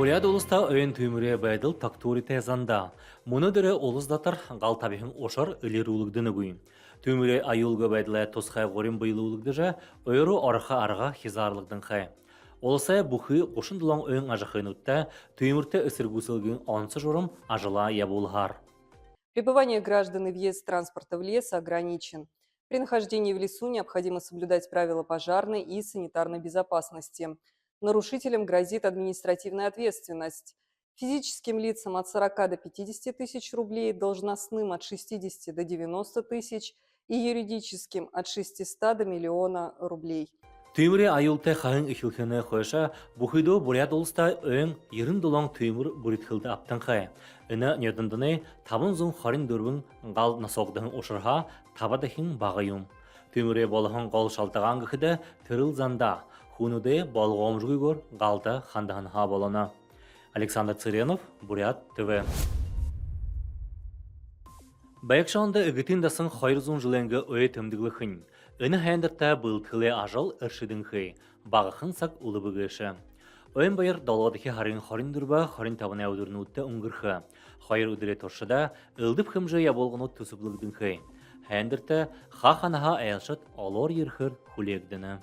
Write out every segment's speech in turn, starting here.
Бурят улуста өйін түйміре байдыл тактури тезанда. Мұны дірі олыздатыр ғал табихын ошар өлер улығдыны көйін. Түйміре айылғы байдылай тосқай ғорин бұйлы улығды жа, өйірі арқа арға хизарлығдың қай. Олысай бұхы қошындылан өйін ажықын ұтта, түймірте үсіргусылгін ансы жұрым ажыла ябулғар. Пребывание граждан и въезд транспорта в лес ограничен. При нахождении в лесу необходимо соблюдать правила пожарной и санитарной безопасности. Нарушителям грозит административная ответственность. Физическим лицам от 40 до 50 тысяч рублей, должностным от 60 до 90 тысяч и юридическим от 600 до миллиона рублей. Түйміре айылты қайын үхілкені қойша, бұхыду Бурят улыста өң ерін долан түймір бүрітхілді аптан қай. Үні недіндіні табын зұн қарин дөрбін ғал насоғдығын ошырға табадықын бағайым. Түйміре болығын қол шалтаған күхіді түріл занда. Хунуде болғом жүгігор ғалды қандығын ха болына. Александр Цыренов, Бурят ТВ. Байықшауында үгітіндасын қайрызун жыленгі өй тімдіглі қын. Үні хайндырта бұлтылы ажал үршідің қы. Бағықын сақ ұлы бұғышы. Өйін байыр далғадығы харин харин дүрба харин табына өдірін өтті ұңғырқы. Хайыр өдірі торшыда үлдіп қымжы яболғын өт түсіплігдің қы. Хайндырта ха-ханаға әйалшыт алор ерхір хүлегдіні.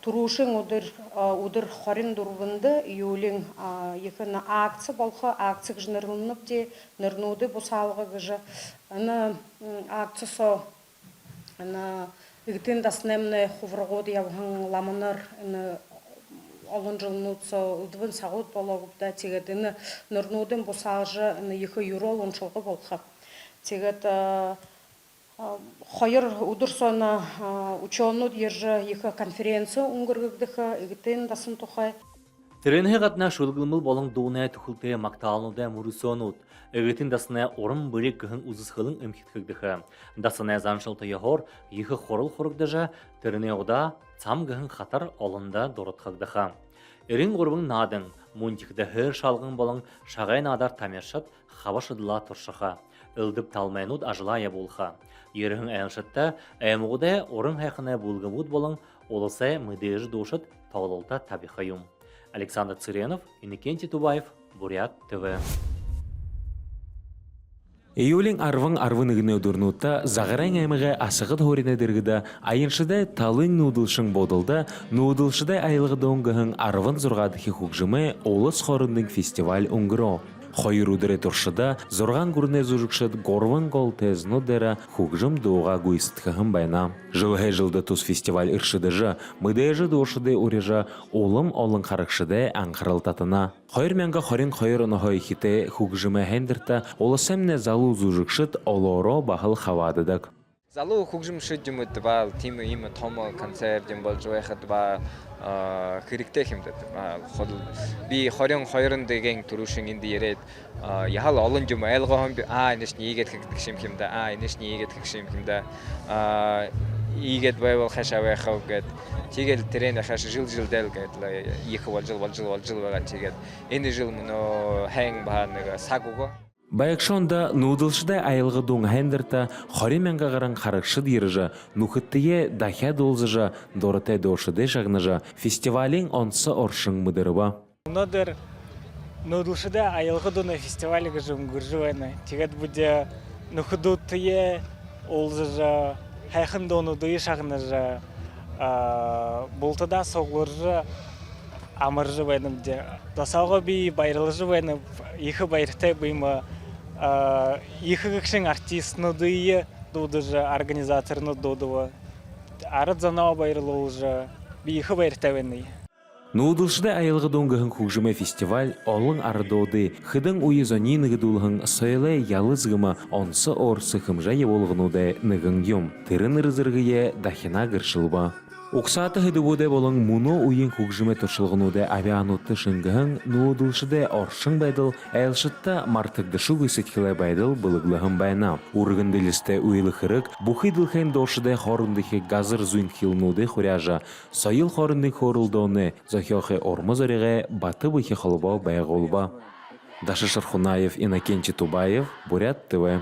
Турушин удыр харин дурвынды юлин якына акция болха акция жнырылынып те нырнуды бусалга гыжа ана акция со ана игтин даснемне хувргод явхан ламанар ана алынжылнутса удвын сагут бологупта тегедин нырнудын бусалжы ана 2 евро ончылгы болха тегет Хайыр удырсона ученый держа их конференцию унгургдыха игтен дасын тухай. Теренhe қатна шулгылмыл болың дуына түхілте мақталынуда мұрысонут. Игтен дасына орын бөлек кіхін ұзысқылың үмкеткігдіха. Дасына заншылты яғор, ехі хорыл хорыгдыжа, теренhe ода цам кіхін қатар олында доротқығдыха. Ерін ғұрбың надың, мұнтикді хыр шалғын болың шағай надар тамершат хабашыдыла тұршыға. Үлдіп талмайнуд ажылая болға. Ерігін әйіншітті әймуғыда орын хайқына бұлғымуд болың олысай мүдежі дошыт тағылылта табиқайым. Александр Цыренов, Иннокентий Тубаев, Бурят ТВ. Июлин арвын үгіне өдірнуытта зағырайн әміға асығыд хоріне діргіда айыншыдай талын нудылшың бодылда нудылшыдай айлығы доңғығын арвын зұрғадығы хұқжымы олыс хорындың фестиваль ұңғыро. Хойыр удыры тұршыда зорған күріне зүрікшіт горвын қол тезну дәрі хұқжым доға гүйістіғын байна. Жылғы жылды тұс фестиваль үршіді жы, мұдайжы дошыды үрежі олым олың қарықшыды аңқырылтатына. Хойыр мәнгі хорин хойыр ұнығой хите хұқжымы хендірті олысымне залу зүрікшіт олоро бағыл хавадыдық. Залу хұқжым шүддіміт бал, тимі имі томо концерт бол жуайқыд ба хэрэгтэй хэмдэд. Би хорин хойрын деген түрушин инди яред яхал олон жум айлгохон би инеш нийгэт хэгдгшим хэмдэ инеш нийгэт хэгшим хэмдэ ийгэт байвал хашавайхав гэд тэгэл тэрэн хаш жил дэл гэд их жил байгаа тэгээд энэ жил мөн хайн баа нэг сагуго Байықшонда нудылшыдай айылғы доң хендерта хори мәнға ғаран қарықшыд еріжі, нұхыттые дахя долзыжы, доротай дошыдай жағныжы, фестивалин онсы оршың мұдырыба. Нодыр нудылшыдай айылғы доңы фестивалігі жым күржівайны. Тегет бұде нұхыдуттые олзыжы, хайқын доңыдуы шағыныжы, болтыда соғылыржы, амыржы байнымде. Дасауға бей байрылыжы байнып, екі байыртай бұйма екі кікшің артистны дұйы дұдыжы, организаторны дұдыва. Арыд занау байрылы олжы, бей екі байыртай байны. Нудылшыдай айылғы доңғығын хұқжымы фестиваль олың ардоды, хыдың уйызони нығыдулығын сөйлі ялызғымы онсы орсы хымжа еволғынуды нығын юм. Тырын ырызырғые дахина ғыршылба. Оқсаты хыдывуде болың мұны уйын хұқжымы тұршылғынуде авианутты шыңғығын нудылшыдай оршың байдыл, әйілшытта мартықдышы ғысыққылай байдыл бұлығлығын байна. Урғынды лісті уйлы қырық, бұқидылхен дошыдай хорындығы газыр зүйн хилнуды хұряжа, сайыл хорынды хорылдауны зохиоқы ормыз өреге баты бұхи қолбау байғы олба. Дашы Шархунаев, Иннокентий Тубаев, Бурят ТВ.